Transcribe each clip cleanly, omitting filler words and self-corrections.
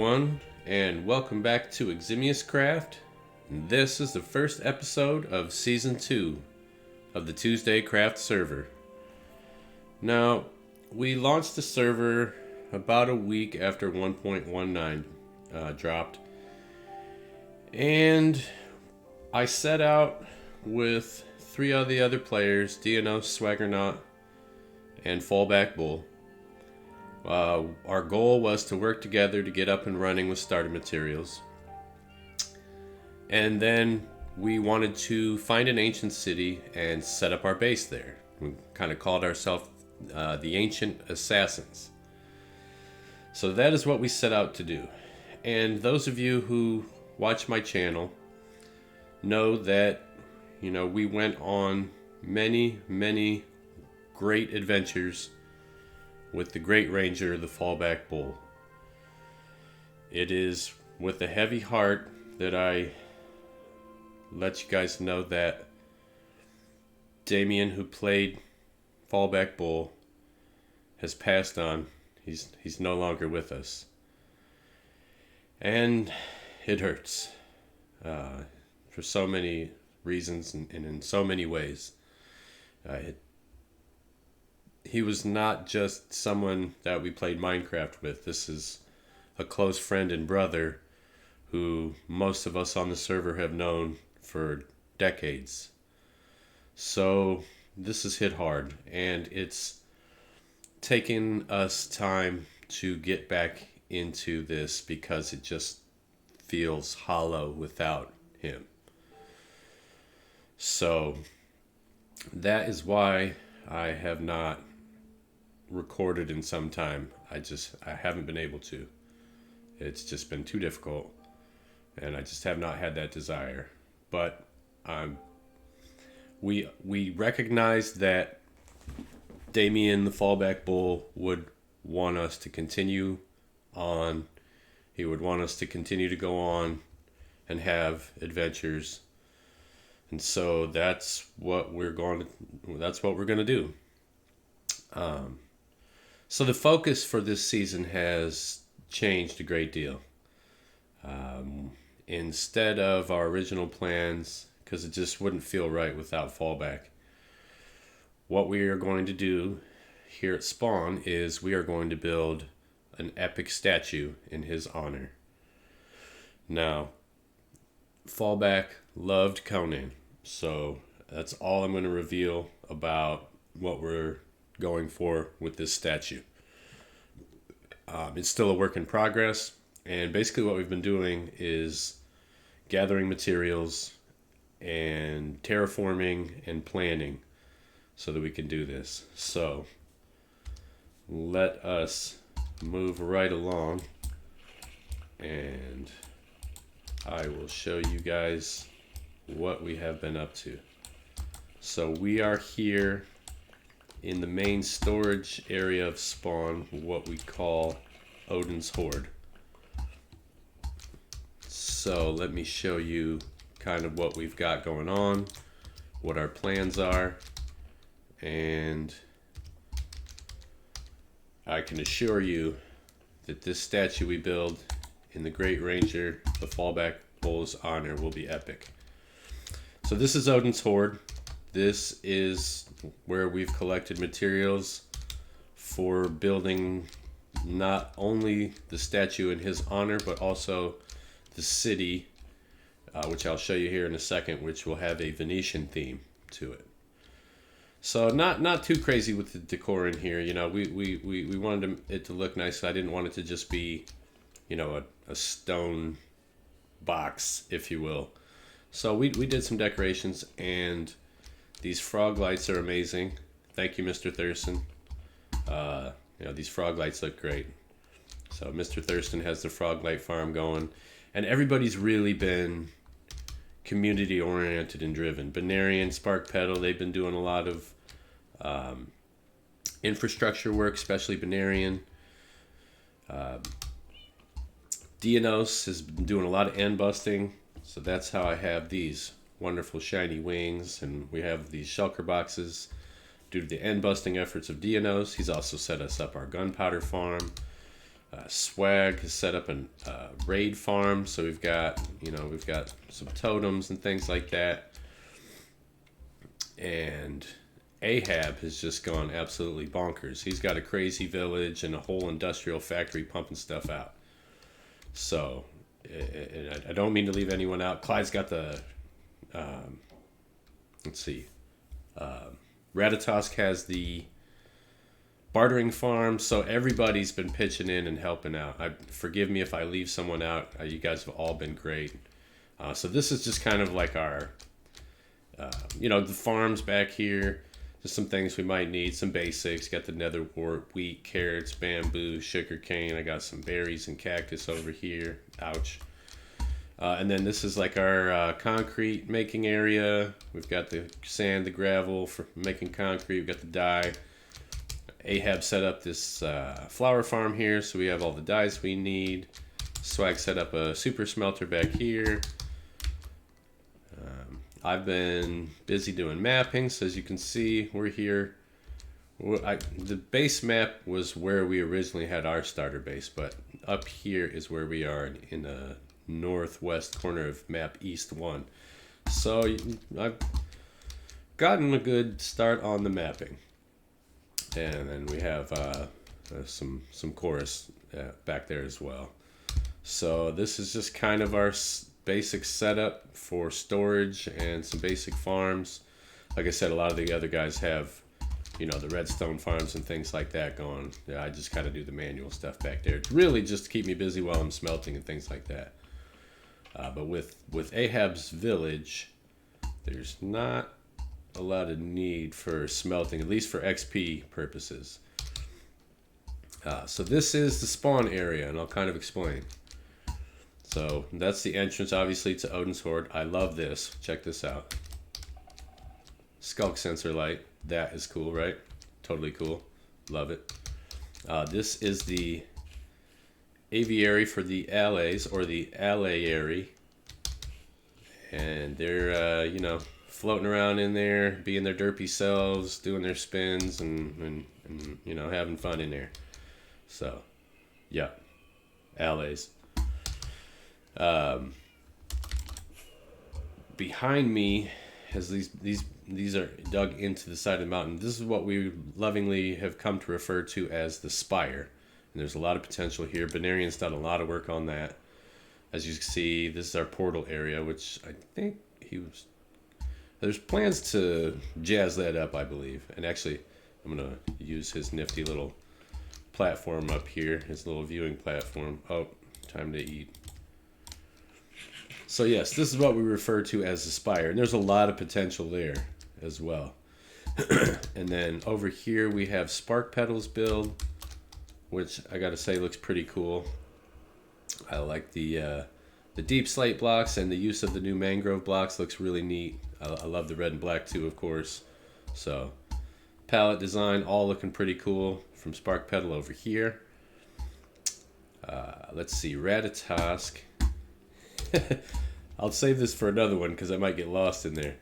everyone, and welcome back to TuesdayCraft. This is the first episode of Season 2 of the TuesdayCraft server. Now, we launched the server about a week after 1.19 dropped, and I set out with 3 of the other players, DNO, Swaggernaut, and Fallback Bull. Our goal was to work together to get up and running with starter materials. And then we wanted to find an ancient city and set up our base there. We kind of called ourselves the Ancient Assassins. So that is what we set out to do. And those of you who watch my channel know that, we went on many great adventures with the Great Ranger, the Fallback Bull. It is with a heavy heart that I let you guys know that Damien, who played Fallback Bull, has passed on. He's no longer with us. And it hurts. For so many reasons and in so many ways. He was not just someone that we played Minecraft with. This is a close friend and brother who most of us on the server have known for decades. So this has hit hard, and it's taken us time to get back into this because it just feels hollow without him. So that is why I have not recorded in some time. I haven't been able to. It's just been too difficult, and I just have not had that desire. But we recognize that Damien, the Fallback Bull, would want us to continue on. He would want us to continue to go on and have adventures. And so that's what we're going to do. So the focus for this season has changed a great deal. Instead of our original plans, because it just wouldn't feel right without Fallback, what we are going to do here at Spawn is we are going to build an epic statue in his honor. Now, Fallback loved Conan, so that's all I'm going to reveal about what we're going for with this statue. It's still a work in progress, and basically what we've been doing is gathering materials and terraforming and planning so that we can do this. So let us move right along, and I will show you guys what we have been up to. So we are here in the main storage area of Spawn, what we call Odin's Horde. So let me show you kind of what we've got going on, what our plans are, and I can assure you that this statue we build in the Great Ranger, the Fallback Bull's honor, will be epic. So this is Odin's Horde. This is where we've collected materials for building not only the statue in his honor, but also the city, which I'll show you here in a second, which will have a Venetian theme to it. So not too crazy with the decor in here. We wanted it to look nice. I didn't want it to just be, a stone box, if you will. So we did some decorations, and these frog lights are amazing. Thank you, Mr. Thurston. These frog lights look great. So Mr. Thurston has the frog light farm going, and everybody's really been community oriented and driven. Banarian, Spark Pedal, they've been doing a lot of infrastructure work, especially Banarian. Dianos has been doing a lot of end busting, so that's how I have these wonderful shiny wings, and we have these shulker boxes due to the end busting efforts of Dianos. He's also set us up our gunpowder farm. Swag has set up a raid farm, so we've got some totems and things like that. And Ahab has just gone absolutely bonkers. He's got a crazy village and a whole industrial factory pumping stuff out. So, and I don't mean to leave anyone out. Clyde's got the, let's see, Ratatosk has the bartering farm. So everybody's been pitching in and helping out. Forgive me if I leave someone out. You guys have all been great. So this is just kind of like our, the farms back here. Just some things we might need, some basics. Got the nether wart, wheat, carrots, bamboo, sugar cane. I got some berries and cactus over here. Ouch. And then this is like our concrete making area. We've got the sand, the gravel for making concrete. We've got the dye. Ahab set up this flower farm here, so we have all the dyes we need. Swag set up a super smelter back here. I've been busy doing mapping, so as you can see, we're here. The base map was where we originally had our starter base, but up here is where we are in the northwest corner of map East 1. So I've gotten a good start on the mapping. And then we have some chorus back there as well. So this is just kind of our basic setup for storage and some basic farms. Like I said, a lot of the other guys have, the redstone farms and things like that going. Yeah, I just kind of do the manual stuff back there. It's really just to keep me busy while I'm smelting and things like that. But with Ahab's village, there's not a lot of need for smelting, at least for XP purposes. So this is the spawn area, and I'll kind of explain. So that's the entrance, obviously, to Odin's Horde. I love this. Check this out. Skulk sensor light. That is cool, right? Totally cool. Love it. This is the aviary for the allays, or the allayary. And they're, floating around in there, being their derpy selves, doing their spins, and having fun in there. So, yeah. Allays. Behind me has these are dug into the side of the mountain. This is what we lovingly have come to refer to as the spire, and there's a lot of potential here. Benarian's done a lot of work on that. As you can see, this is our portal area, which I think there's plans to jazz that up, I believe. And actually, I'm gonna use his nifty little platform up here, his little viewing platform. Oh, time to eat. So yes, this is what we refer to as the spire, and there's a lot of potential there as well. And then over here we have Spark Petals build, which I gotta say looks pretty cool. I like the deep slate blocks, and the use of the new mangrove blocks looks really neat. I love the red and black too, of course. So palette design, all looking pretty cool from Spark Petal over here. Let's see, Ratatosk. I'll save this for another one because I might get lost in there.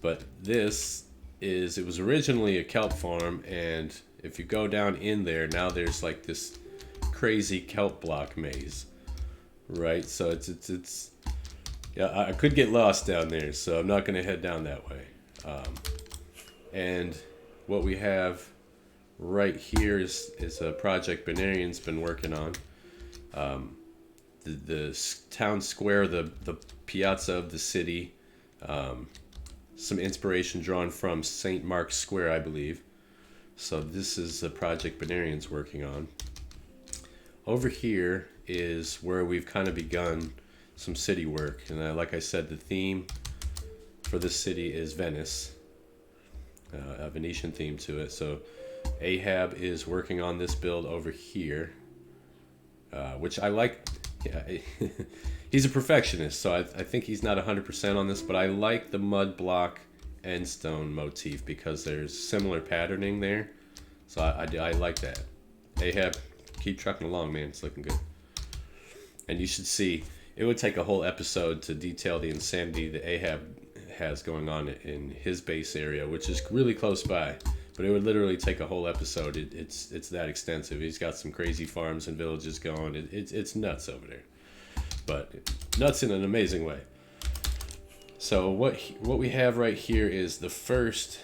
But it was originally a kelp farm, and if you go down in there, now there's like this crazy kelp block maze. Right? So it's yeah, I could get lost down there, so I'm not going to head down that way. And what we have right here is a project Benarian's been working on. The town square, the piazza of the city. Some inspiration drawn from St. Mark's Square, I believe. So this is a project Benarian's working on. Over here is where we've kind of begun some city work. And like I said, the theme for this city is Venice. A Venetian theme to it. So Ahab is working on this build over here. Which I like. Yeah, he's a perfectionist, so I think he's not 100% on this, but I like the mud block and stone motif because there's similar patterning there. So I like that. Ahab, keep trucking along, man. It's looking good. And you should see, it would take a whole episode to detail the insanity that Ahab has going on in his base area, which is really close by. but it would literally take a whole episode. It's that extensive. He's got some crazy farms and villages going. It's nuts over there, but nuts in an amazing way. So what we have right here is the first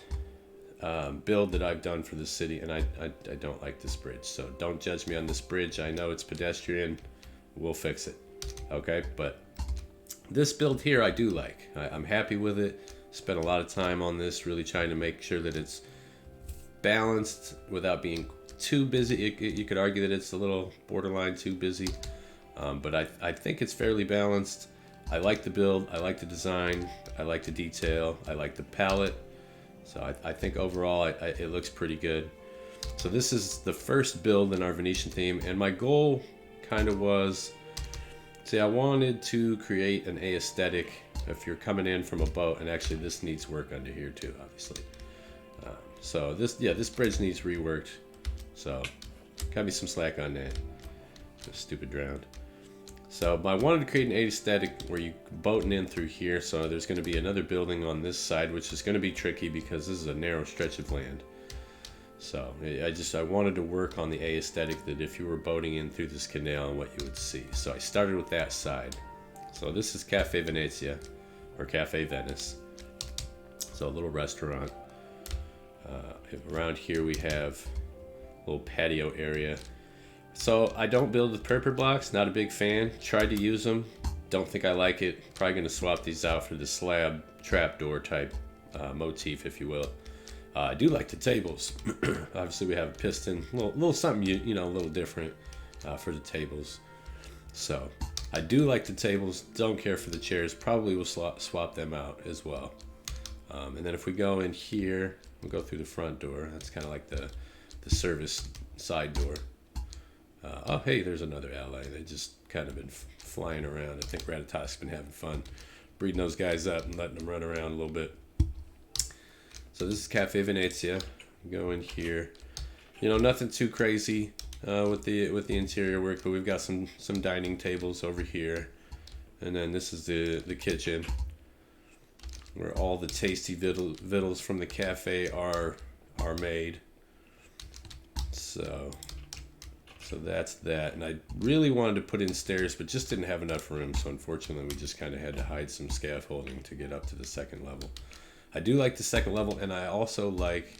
build that I've done for the city, and I don't like this bridge, so don't judge me on this bridge. I know it's pedestrian. We'll fix it, okay? But this build here I do like. I'm happy with it. Spent a lot of time on this, really trying to make sure that it's balanced without being too busy. You could argue that it's a little borderline too busy, but I think it's fairly balanced. I like the build, I like the design, I like the detail, I like the palette. So I think overall it looks pretty good. So this is the first build in our Venetian theme, and my goal kind of was, see, I wanted to create an aesthetic if you're coming in from a boat, and actually this needs work under here too, obviously. So this bridge needs reworked, so cut me some slack on that. Just stupid drowned. So I wanted to create an aesthetic where you boating in through here. So there's going to be another building on this side, which is going to be tricky because this is a narrow stretch of land. So I wanted to work on the aesthetic that if you were boating in through this canal and what you would see. So I started with that side. So this is Cafe Venezia, or Cafe Venice. So a little restaurant. Around here we have a little patio area. So I don't build with purple blocks, not a big fan. Tried to use them, don't think I like it. Probably going to swap these out for the slab trapdoor type motif, if you will. I do like the tables. Obviously we have a piston, little something a little different for the tables. So I do like the tables, don't care for the chairs. Probably will swap them out as well. And then if we go in here, we'll go through the front door. That's kind of like the service side door. Oh, hey, there's another ally. They've just kind of been flying around. I think Ratatosk's been having fun breeding those guys up and letting them run around a little bit. So this is Cafe Venezia. Go in here. Nothing too crazy with the interior work, but we've got some dining tables over here. And then this is the kitchen, where all the tasty vittles from the cafe are made. So that's that, and I really wanted to put in stairs, but just didn't have enough room, so unfortunately we just kind of had to hide some scaffolding to get up to the second level. I do like the second level, and I also like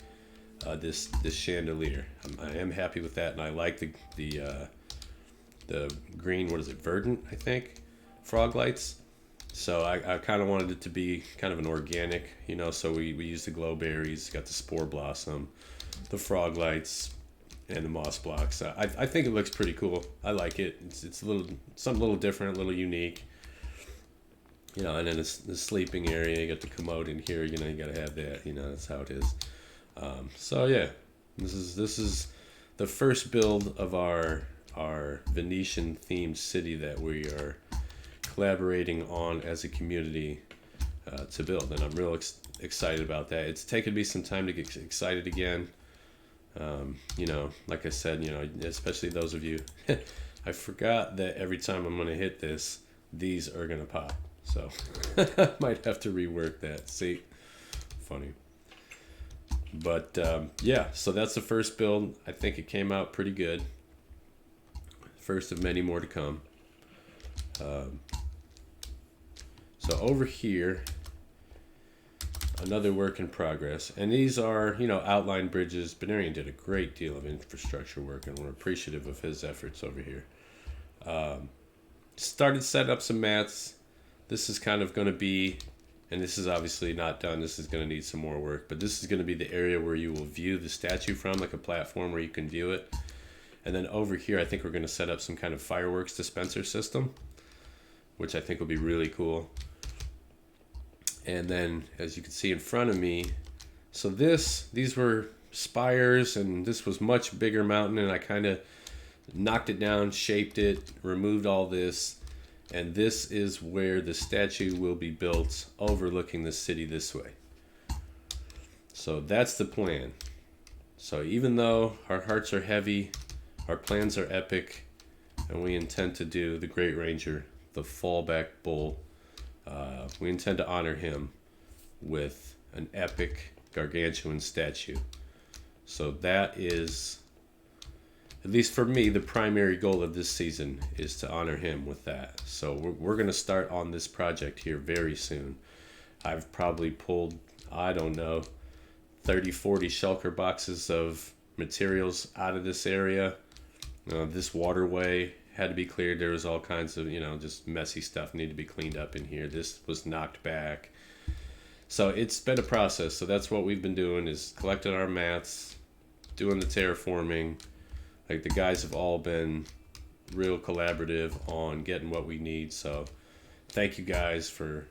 this chandelier. I am happy with that, and I like the green, what is it, verdant, I think, frog lights. So I kind of wanted it to be kind of an organic, so we used the glowberries, got the spore blossom, the frog lights, and the moss blocks. I think it looks pretty cool. I like it. It's something a little different, a little unique. And then the sleeping area, you got the commode in here. You got to have that. That's how it is. So yeah, this is the first build of our Venetian themed city that we are collaborating on as a community to build, and I'm real excited about that. It's taken me some time to get excited again. Like I said, especially those of you, I forgot that every time I'm going to hit this, these are going to pop. So I might have to rework that. See, funny. But yeah, so that's the first build. I think it came out pretty good. First of many more to come. So over here, another work in progress, and these are outline bridges. Benarian did a great deal of infrastructure work, and we're appreciative of his efforts over here. Started setting up some mats. This is kind of going to be, and this is obviously not done, this is going to need some more work, but this is going to be the area where you will view the statue from, like a platform where you can view it. And then over here I think we're going to set up some kind of fireworks dispenser system, which I think will be really cool. And then, as you can see in front of me, so these were spires, and this was much bigger mountain, and I kind of knocked it down, shaped it, removed all this, and this is where the statue will be built, overlooking the city this way. So that's the plan. So even though our hearts are heavy, our plans are epic, and we intend to do the Great Ranger, the fallback bull. We intend to honor him with an epic Gargantuan statue So that is, at least for me, the primary goal of this season is to honor him with that. So we're going to start on this project here very soon. I've probably pulled, I don't know, 30, 40 shulker boxes of materials out of this area. This waterway had to be cleared. There was all kinds of, just messy stuff needed to be cleaned up in here. This was knocked back. So it's been a process. So that's what we've been doing, is collecting our mats, doing the terraforming. Like, the guys have all been real collaborative on getting what we need. So thank you guys for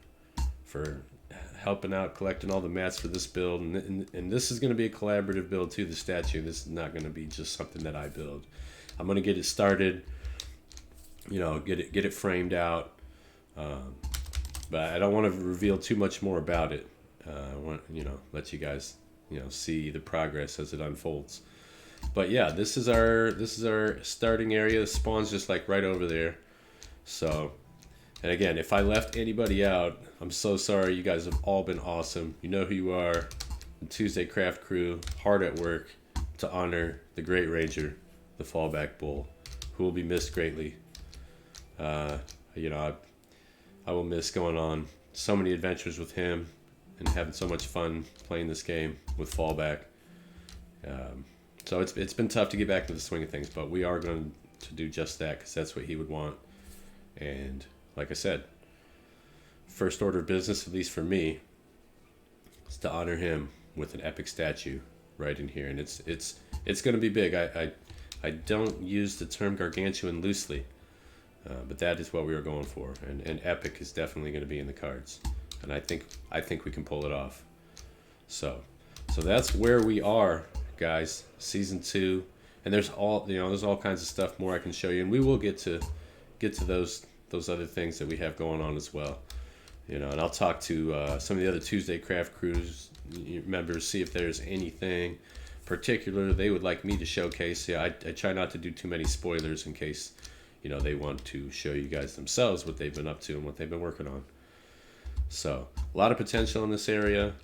helping out, collecting all the mats for this build. And this is going to be a collaborative build too, the statue. This is not going to be just something that I build. I'm going to get it started, get it framed out. But I don't want to reveal too much more about it. I want, let you guys, see the progress as it unfolds. But yeah, this is our starting area. The spawn's just like right over there. So, and again, if I left anybody out, I'm so sorry. You guys have all been awesome. You know who you are. The TuesdayCraft crew, hard at work to honor the Great Ranger, the Fallback Bull, who will be missed greatly. I will miss going on so many adventures with him and having so much fun playing this game with Fallback. So it's been tough to get back into the swing of things, but we are going to do just that, because that's what he would want. And like I said, first order of business, at least for me, is to honor him with an epic statue right in here. And it's going to be big. I don't use the term Gargantuan loosely, but that is what we are going for. And epic is definitely going to be in the cards. And I think we can pull it off. So that's where we are, guys. Season 2, and there's all kinds of stuff more I can show you, and we will get to those other things that we have going on as well. And I'll talk to some of the other TuesdayCraft crews members, see if there's anything particular they would like me to showcase. I try not to do too many spoilers in case they want to show you guys themselves what they've been up to and what they've been working on. So a lot of potential in this area.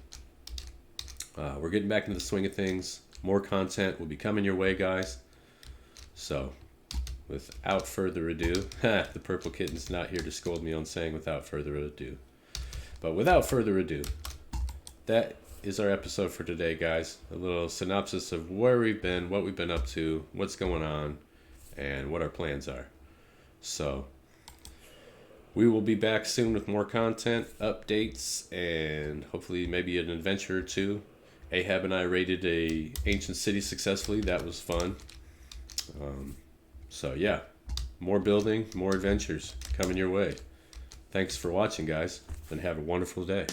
We're getting back into the swing of things. More content will be coming your way, guys. So without further ado, the purple kitten's not here to scold me on saying without further ado. But without further ado, that is our episode for today, guys. A little synopsis of where we've been, what we've been up to, what's going on, and what our plans are. So we will be back soon with more content, updates, and hopefully maybe an adventure or two. Ahab and I raided a ancient city successfully. That was fun. So yeah, more building, more adventures coming your way. Thanks for watching, guys, and have a wonderful day.